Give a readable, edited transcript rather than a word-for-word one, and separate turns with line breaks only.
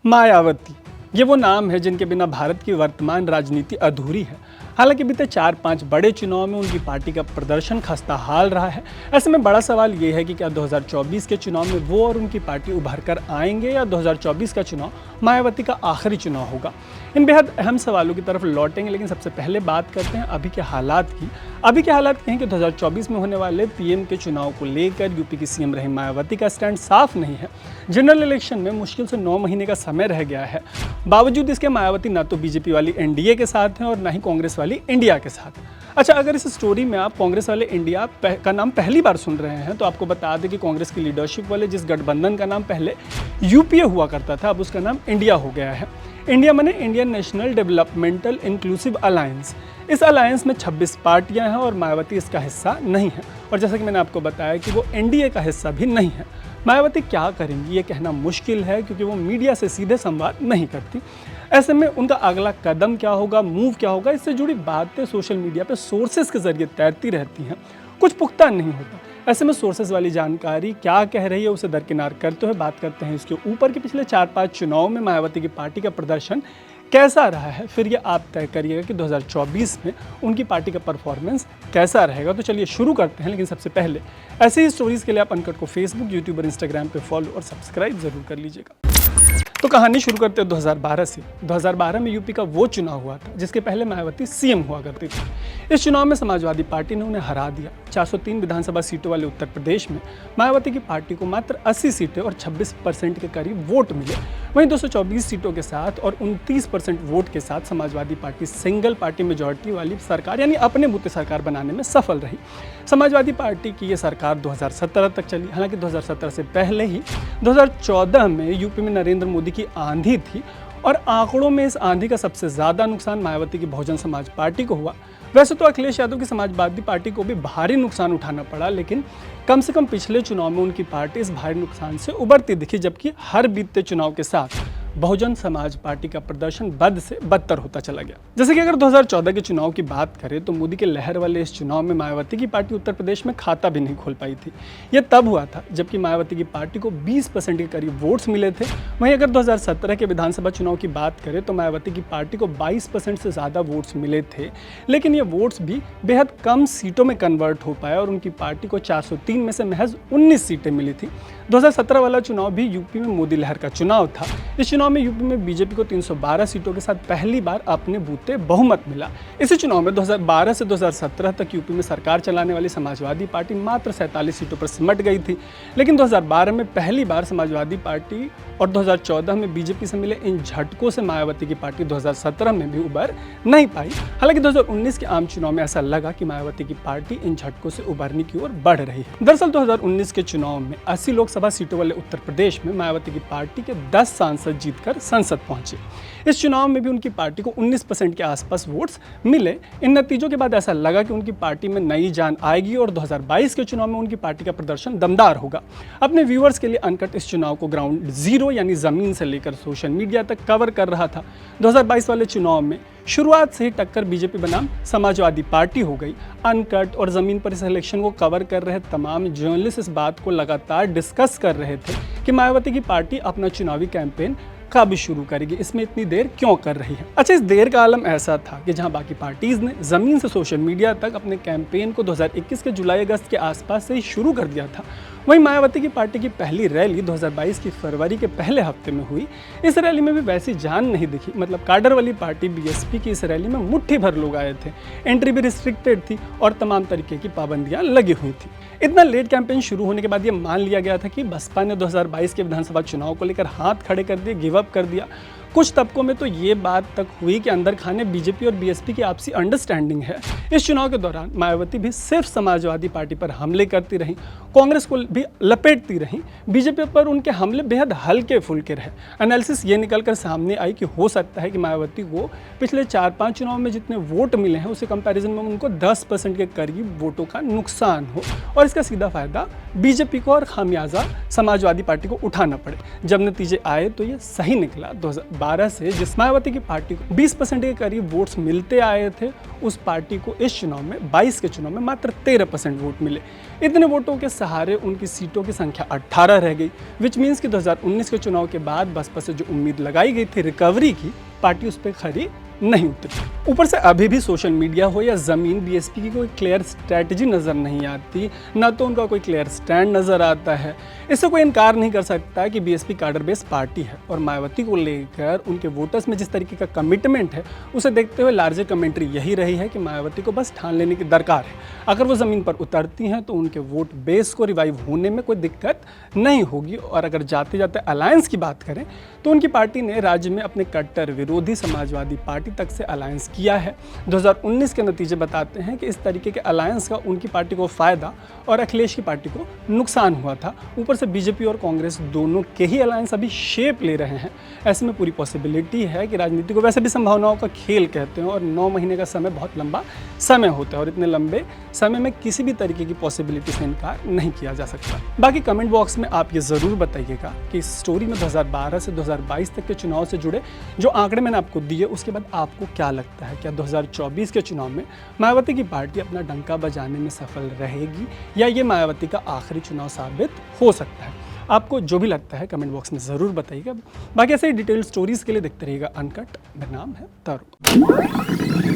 मायावती, ये वो नाम है जिनके बिना भारत की वर्तमान राजनीति अधूरी है। हालांकि बीते 4-5 बड़े चुनाव में उनकी पार्टी का प्रदर्शन खस्ताहाल रहा है। ऐसे में बड़ा सवाल ये है कि क्या 2024 के चुनाव में वो और उनकी पार्टी उभर कर आएंगे या 2024 का चुनाव मायावती का आखिरी चुनाव होगा। इन बेहद अहम सवालों की तरफ लौटेंगे, लेकिन सबसे पहले बात करते हैं अभी के हालात की। अभी के हालात ये हैं कि 2024 में होने वाले पीएम के चुनाव को लेकर यूपी की सीएम रही मायावती का स्टैंड साफ नहीं है। जनरल इलेक्शन में मुश्किल से 9 महीने का समय रह गया है। बावजूद इसके मायावती ना तो बीजेपी वाली एनडीए के साथ हैं और ना ही कांग्रेस वाली इंडिया के साथ। अच्छा, अगर इस स्टोरी में आप कांग्रेस वाले इंडिया का नाम पहली बार सुन रहे हैं तो आपको बता दें कि कांग्रेस की लीडरशिप वाले जिस गठबंधन का नाम पहले यूपीए हुआ करता था, अब उसका नाम इंडिया हो गया है। इंडिया माने Indian national developmental inclusive alliance. इस अलायंस में 26 पार्टियां हैं और मायावती इसका हिस्सा नहीं है। और जैसा कि मैंने आपको बताया कि वो एनडीए का हिस्सा भी नहीं है। मायावती क्या करेंगी ये कहना मुश्किल है, क्योंकि वो मीडिया से सीधे संवाद नहीं करती। ऐसे में उनका अगला कदम क्या होगा, मूव क्या होगा, इससे जुड़ी बातें सोशल मीडिया पे सोर्सेज के जरिए तैरती रहती हैं, कुछ पुख्ता नहीं होता। ऐसे में सोर्सेज वाली जानकारी क्या कह रही है उसे दरकिनार करते हुए बात करते हैं इसके ऊपर कि पिछले 4-5 चुनाव में मायावती की पार्टी का प्रदर्शन कैसा रहा है। फिर ये आप तय करिएगा कि 2024 में उनकी पार्टी का परफॉर्मेंस कैसा रहेगा। तो चलिए शुरू करते हैं, लेकिन सबसे पहले ऐसे ही स्टोरीज के लिए आप अनकट को फेसबुक, यूट्यूब और इंस्टाग्राम पे फॉलो और सब्सक्राइब जरूर कर लीजिएगा। तो कहानी शुरू करते हैं 2012 से। 2012 में यूपी का वो चुनाव हुआ था जिसके पहले मायावती सीएम हुआ करती थी। इस चुनाव में समाजवादी पार्टी ने उन्हें हरा दिया। 403 विधानसभा सीटों वाले उत्तर प्रदेश में मायावती की पार्टी को मात्र 80 सीटें और 26% के करीब वोट मिले। वहीं 224 सीटों के साथ और 29% वोट के साथ Samajwadi party single party majority वाली सरकार यानी अपने बूते सरकार बनाने में सफल रही। समाजवादी पार्टी की ये सरकार 2017 तक चली। हालांकि 2017 से पहले ही 2014 में यूपी में नरेंद्र मोदी की आंधी थी और आंकड़ों में इस आंधी का सबसे ज्यादा नुकसान मायावती की बहुजन समाज पार्टी को हुआ। वैसे तो अखिलेश यादव की समाजवादी पार्टी को भी भारी नुकसान उठाना पड़ा, लेकिन कम से कम पिछले चुनाव में उनकी पार्टी इस भारी नुकसान से उबरती दिखी, जबकि हर बीतते चुनाव के साथ बहुजन समाज पार्टी का प्रदर्शन बद से बदतर होता चला गया। जैसे कि अगर 2014 के चुनाव की बात करें तो मोदी के लहर वाले इस चुनाव में मायावती की पार्टी उत्तर प्रदेश में खाता भी नहीं खोल पाई थी। यह तब हुआ था जबकि मायावती की पार्टी को 20% के करीब वोट्स मिले थे। वहीं अगर 2017 के विधानसभा चुनाव की बात करें तो मायावती की पार्टी को 22% से ज़्यादा वोट्स मिले थे, लेकिन ये वोट्स भी बेहद कम सीटों में कन्वर्ट हो पाया और उनकी पार्टी को 403 में से महज 19 सीटें मिली थी। 2017 वाला चुनाव भी यूपी में मोदी लहर का चुनाव था। इस चुनाव में यूपी में बीजेपी को 312 सीटों के साथ पहली बार अपने बूते बहुमत मिला। इसी चुनाव में 2012 से 2017 तक यूपी में सरकार चलाने वाली समाजवादी पार्टी मात्र 47 सीटों पर सिमट गई थी। लेकिन 2012 में पहली बार समाजवादी पार्टी और 2014 में बीजेपी से मिले इन झटकों से मायावती की पार्टी 2017 में भी उबर नहीं पाई। हालांकि 2019 के आम चुनाव में ऐसा लगा कि मायावती की पार्टी इन झटकों से उबरने की ओर बढ़ रही है। दरअसल 2019 के चुनाव में 80 लोकसभा सीटों वाले उत्तर प्रदेश में मायावती की पार्टी के 10 सांसद जीतकर संसद पहुंचे। इस चुनाव में भी उनकी पार्टी को 19% के आसपास वोट्स मिले। इन नतीजों के बाद ऐसा लगा कि उनकी पार्टी में नई जान आएगी और 2022 के चुनाव में उनकी पार्टी का प्रदर्शन दमदार होगा। अपने व्यूअर्स के लिए अनकट इस चुनाव को ग्राउंड जीरो यानी जमीन से लेकर सोशल मीडिया तक कवर कर रहा था। 2022 वाले चुनाव में शुरुआत से ही टक्कर बीजेपी बनाम समाजवादी पार्टी हो गई। अनकट और जमीन पर इस इलेक्शन को कवर कर रहे तमाम जर्नलिस्ट इस बात को लगातार डिस्कस कर रहे थे कि मायावती की पार्टी अपना चुनावी कैंपेन कब शुरू करेगी, इसमें इतनी देर क्यों कर रही है। अच्छा, इस देर का आलम ऐसा था कि जहां बाकी पार्टीज ने जमीन से सोशल मीडिया तक अपने कैंपेन को 2021 के जुलाई-अगस्त के आसपास से ही शुरू कर दिया था, वहीं मायावती की पार्टी की पहली रैली 2022 की फरवरी के पहले हफ्ते में हुई। इस रैली में भी वैसी जान नहीं दिखी। मतलब काडर वाली पार्टी बीएसपी की इस रैली में मुट्ठी भर लोग आए थे, एंट्री भी रिस्ट्रिक्टेड थी और तमाम तरीके की पाबंदियां लगी हुई थी। इतना लेट कैंपेन शुरू होने के बाद ये मान लिया गया था कि बसपा ने 2022 के विधानसभा चुनाव को लेकर हाथ खड़े कर दिए, गिव अप कर दिया। कुछ तबकों में तो ये बात तक हुई कि अंदर खाने बीजेपी और बीएसपी की आपसी अंडरस्टैंडिंग है। इस चुनाव के दौरान मायावती भी सिर्फ समाजवादी पार्टी पर हमले करती रहीं, कांग्रेस को भी लपेटती रहीं। बीजेपी पर उनके हमले बेहद हल्के फुल्के रहे। एनालिसिस ये निकलकर सामने आई कि हो सकता है कि मायावती को पिछले 4-5 चुनाव में जितने वोट मिले हैं उसी कंपैरिजन में उनको 10% के करीब वोटों का नुकसान हो और इसका सीधा फायदा बीजेपी को और खामियाजा समाजवादी पार्टी को उठाना पड़े। जब नतीजे आए तो ये सही निकला। 2012 से जिस मायावती की पार्टी को 20% के करीब वोट्स मिलते आए थे, उस पार्टी को इस चुनाव में 22 के चुनाव में मात्र 13% वोट मिले। इतने वोटों के सहारे उनकी सीटों की संख्या 18 रह गई, विच मीन्स कि 2019 के चुनाव के बाद बसपा से जो उम्मीद लगाई गई थी रिकवरी की, पार्टी उस पर खरी नहीं उतरी। ऊपर से अभी भी सोशल मीडिया हो या ज़मीन, बीएसपी की कोई क्लियर स्ट्रैटेजी नज़र नहीं आती, ना तो उनका कोई क्लियर स्टैंड नज़र आता है। इससे कोई इनकार नहीं कर सकता कि बीएसपी कार्डर बेस्ड पार्टी है और मायावती को लेकर उनके वोटर्स में जिस तरीके का कमिटमेंट है, उसे देखते हुए लार्जर कमेंट्री यही रही है कि मायावती को बस ठान लेने की दरकार है। अगर वो ज़मीन पर उतरती हैं तो उनके वोट बेस को रिवाइव होने में कोई दिक्कत नहीं होगी। और अगर जाते जाते अलायंस की बात करें तो उनकी पार्टी ने राज्य में अपने कट्टर विरोधी समाजवादी पार्टी तक से अलायंस किया है। 2019 के नतीजे बताते हैं कि इस तरीके के अलायंस का उनकी पार्टी को फ़ायदा और अखिलेश की पार्टी को नुकसान हुआ था। ऊपर से बीजेपी और कांग्रेस दोनों के ही अलायंस अभी शेप ले रहे हैं। ऐसे में पूरी पॉसिबिलिटी है कि राजनीति को वैसे भी संभावनाओं का खेल कहते हैं और 9 महीने का समय बहुत लंबा समय होता है और इतने लंबे समय में किसी भी तरीके की पॉसिबिलिटी से इनकार नहीं किया जा सकता। बाकी कमेंट बॉक्स में आप ये ज़रूर बताइएगा कि इस स्टोरी में 2012 से 2022 तक के चुनाव से जुड़े जो आंकड़े मैंने आपको दिए, उसके बाद आपको क्या लगता है, क्या 2024 के चुनाव में मायावती की पार्टी अपना डंका बजाने में सफल रहेगी या ये मायावती का आखिरी चुनाव साबित हो सकता है? आपको जो भी लगता है कमेंट बॉक्स में ज़रूर बताइएगा। बाकी ऐसे ही डिटेल स्टोरीज़ के लिए देखते रहिएगा अनकट। मेरा नाम है तरुण।